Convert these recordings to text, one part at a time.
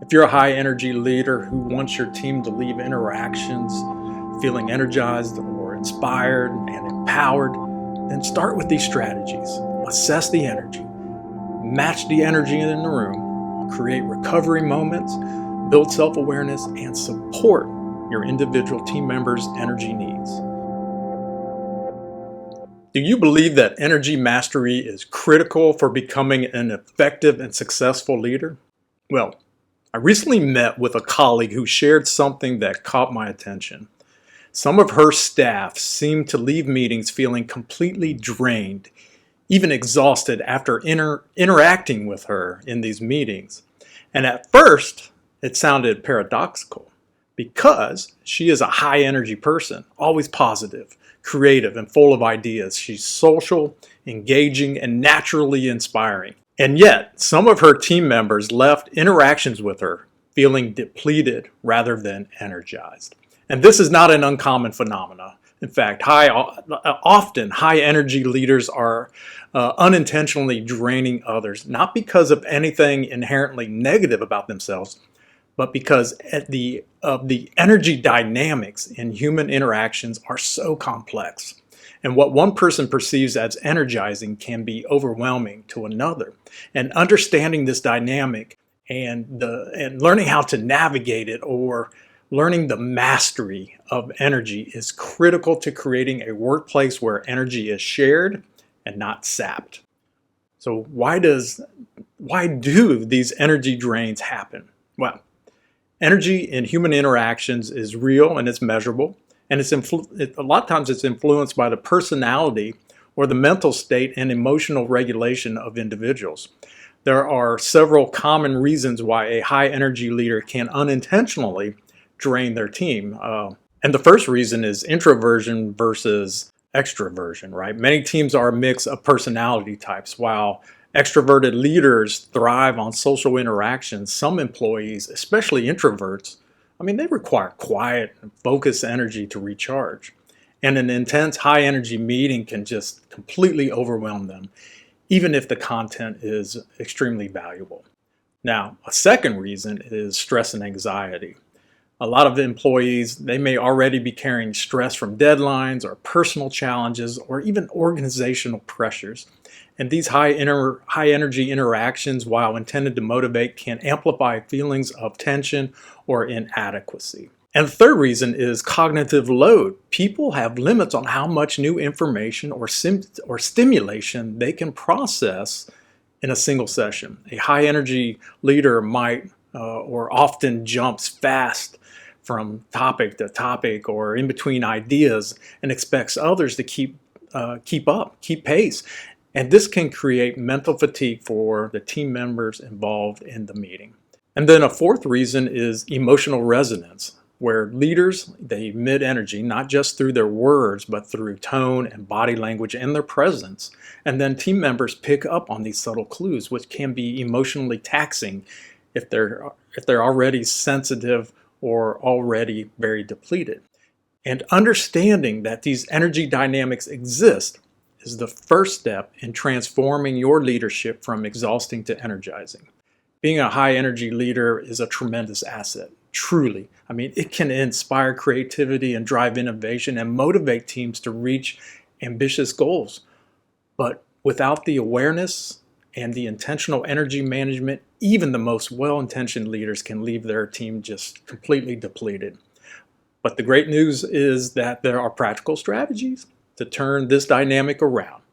If you're a high energy leader who wants your team to leave interactions feeling energized or inspired and empowered, then start with these strategies. Assess the energy, match the energy in the room, create recovery moments, build self-awareness, and support your individual team members' energy needs. Do you believe that energy mastery is critical for becoming an effective and successful leader? Well, I recently met with a colleague who shared something that caught my attention. Some of her staff seemed to leave meetings feeling completely drained, even exhausted after interacting with her in these meetings. And at first, it sounded paradoxical because she is a high energy person, always positive, creative, and full of ideas. She's social, engaging, and naturally inspiring. And yet, some of her team members left interactions with her feeling depleted rather than energized. And this is not an uncommon phenomenon. In fact, often high energy leaders are unintentionally draining others, not because of anything inherently negative about themselves, but because the energy dynamics in human interactions are so complex. And what one person perceives as energizing can be overwhelming to another. And understanding this dynamic and learning how to navigate it, or learning the mastery of energy, is critical to creating a workplace where energy is shared and not sapped. So why do these energy drains happen? Well, energy in human interactions is real and it's measurable. And a lot of times it's influenced by the personality or the mental state and emotional regulation of individuals. There are several common reasons why a high energy leader can unintentionally drain their team. And the first reason is introversion versus extraversion, right? Many teams are a mix of personality types. While extroverted leaders thrive on social interactions, some employees, especially introverts, they require quiet and focused energy to recharge. And an intense high energy meeting can just completely overwhelm them, even if the content is extremely valuable. Now, a second reason is stress and anxiety. A lot of employees, they may already be carrying stress from deadlines or personal challenges or even organizational pressures. And these high energy interactions, while intended to motivate, can amplify feelings of tension or inadequacy. And the third reason is cognitive load. People have limits on how much new information or stimulation they can process in a single session. A high energy leader might or often jumps fast from topic to topic or in between ideas and expects others to keep pace. And this can create mental fatigue for the team members involved in the meeting. And then a fourth reason is emotional resonance, where leaders, they emit energy, not just through their words, but through tone and body language and their presence. And then team members pick up on these subtle clues, which can be emotionally taxing if they're already sensitive or already very depleted. And understanding that these energy dynamics exist is the first step in transforming your leadership from exhausting to energizing. Being a high energy leader is a tremendous asset, truly. It can inspire creativity and drive innovation and motivate teams to reach ambitious goals. But without the awareness and the intentional energy management, even the most well-intentioned leaders can leave their team just completely depleted. But the great news is that there are practical strategies to turn this dynamic around.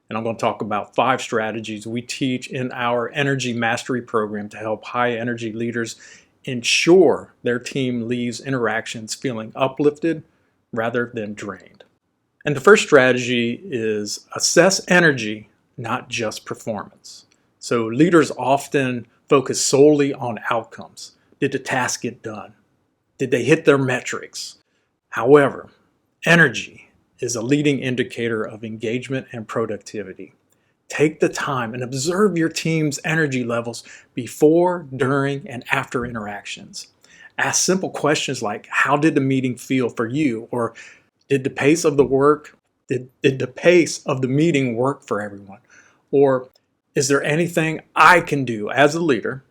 And I'm going to talk about 5 strategies we teach in our energy mastery program to help high energy leaders ensure their team leaves interactions feeling uplifted rather than drained. And the first strategy is assess energy, not just performance. So leaders often focus solely on outcomes. Did the task get done? Did they hit their metrics? However, energy is a leading indicator of engagement and productivity. Take the time and observe your team's energy levels before, during, and after interactions. Ask simple questions like, how did the meeting feel for you? Or did the pace of the meeting work for everyone? Or is there anything I can do as a leader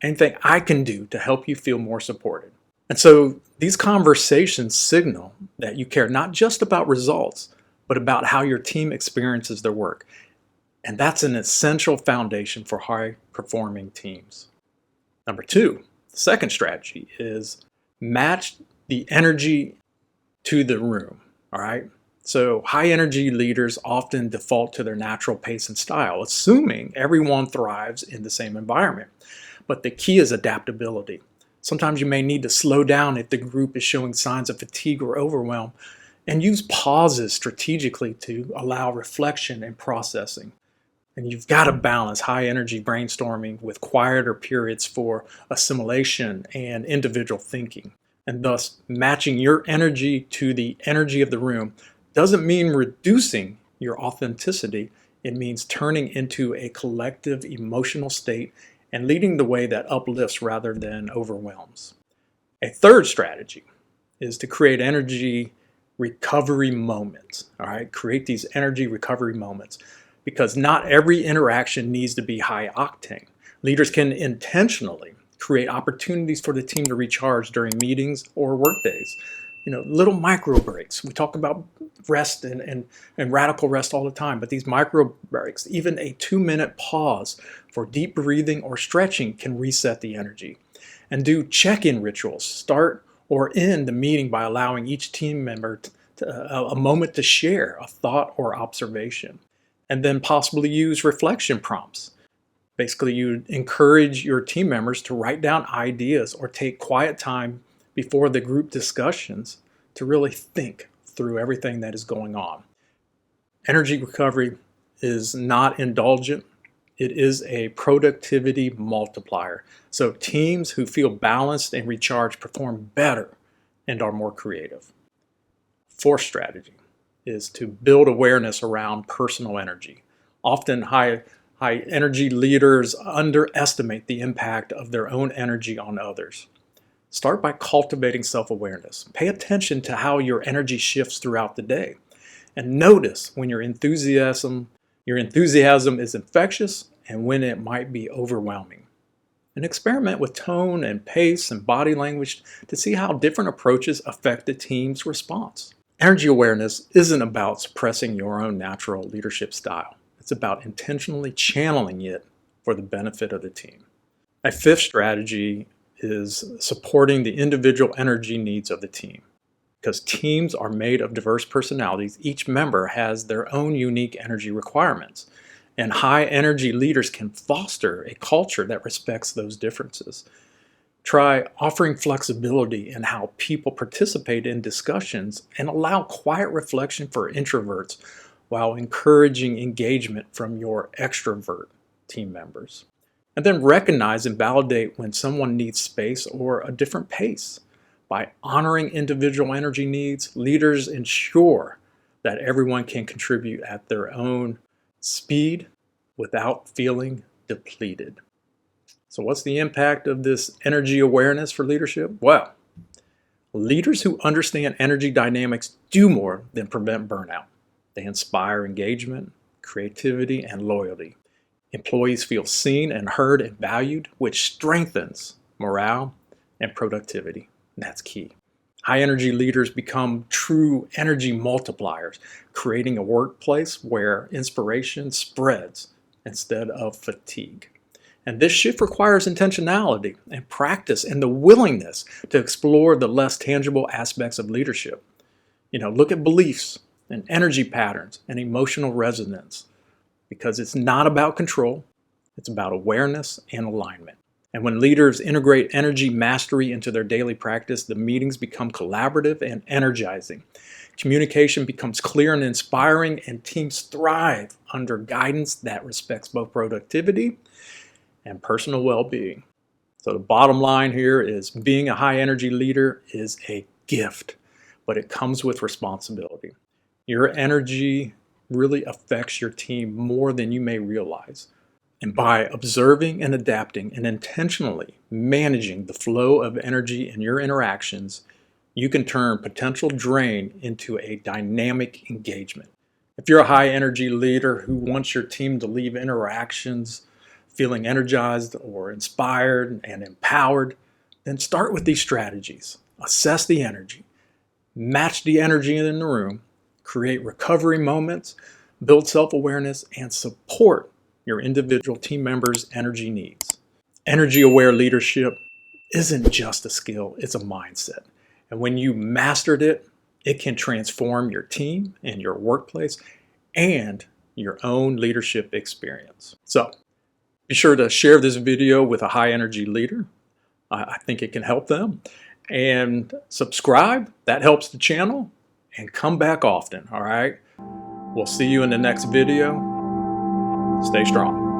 Anything I can do to help you feel more supported. And so these conversations signal that you care not just about results, but about how your team experiences their work. And that's an essential foundation for high performing teams. Number two, the second strategy is match the energy to the room. All right. So high energy leaders often default to their natural pace and style, assuming everyone thrives in the same environment. But the key is adaptability. Sometimes you may need to slow down if the group is showing signs of fatigue or overwhelm, and use pauses strategically to allow reflection and processing. And you've got to balance high energy brainstorming with quieter periods for assimilation and individual thinking. And thus, matching your energy to the energy of the room doesn't mean reducing your authenticity. It means turning into a collective emotional state and leading the way that uplifts rather than overwhelms. A third strategy is to create energy recovery moments. All right, create these energy recovery moments because not every interaction needs to be high octane. Leaders can intentionally create opportunities for the team to recharge during meetings or work days. Little micro breaks. We talk about rest and radical rest all the time, but these micro breaks, even a 2-minute pause for deep breathing or stretching can reset the energy. And do check-in rituals. Start or end the meeting by allowing each team member a moment to share a thought or observation. And then possibly use reflection prompts. Basically, you encourage your team members to write down ideas or take quiet time before the group discussions to really think through everything that is going on. Energy recovery is not indulgent. It is a productivity multiplier. So teams who feel balanced and recharged perform better and are more creative. Fourth strategy is to build awareness around personal energy. Often high energy leaders underestimate the impact of their own energy on others. Start by cultivating self-awareness. Pay attention to how your energy shifts throughout the day. And notice when your enthusiasm is infectious and when it might be overwhelming. And experiment with tone and pace and body language to see how different approaches affect the team's response. Energy awareness isn't about suppressing your own natural leadership style. It's about intentionally channeling it for the benefit of the team. A fifth strategy is supporting the individual energy needs of the team. Because teams are made of diverse personalities, each member has their own unique energy requirements. And high energy leaders can foster a culture that respects those differences. Try offering flexibility in how people participate in discussions and allow quiet reflection for introverts while encouraging engagement from your extrovert team members. And then recognize and validate when someone needs space or a different pace. By honoring individual energy needs, leaders ensure that everyone can contribute at their own speed without feeling depleted. So what's the impact of this energy awareness for leadership? Well, leaders who understand energy dynamics do more than prevent burnout. They inspire engagement, creativity, and loyalty. Employees feel seen and heard and valued, which strengthens morale and productivity. And that's key. High energy leaders become true energy multipliers, creating a workplace where inspiration spreads instead of fatigue. And this shift requires intentionality and practice and the willingness to explore the less tangible aspects of leadership. Look at beliefs and energy patterns and emotional resonance. Because it's not about control, it's about awareness and alignment. And when leaders integrate energy mastery into their daily practice, the meetings become collaborative and energizing. Communication becomes clear and inspiring, and teams thrive under guidance that respects both productivity and personal well-being. So the bottom line here is being a high energy leader is a gift, but it comes with responsibility. Your energy really affects your team more than you may realize. And by observing and adapting and intentionally managing the flow of energy in your interactions, you can turn potential drain into a dynamic engagement. If you're a high energy leader who wants your team to leave interactions feeling energized or inspired and empowered, then start with these strategies. Assess the energy, match the energy in the room, create recovery moments, build self-awareness, and support your individual team members' energy needs. Energy-aware leadership isn't just a skill, it's a mindset. And when you mastered it, it can transform your team and your workplace and your own leadership experience. So be sure to share this video with a high energy leader. I think it can help them. And subscribe, that helps the channel. And come back often, all right? We'll see you in the next video. Stay strong.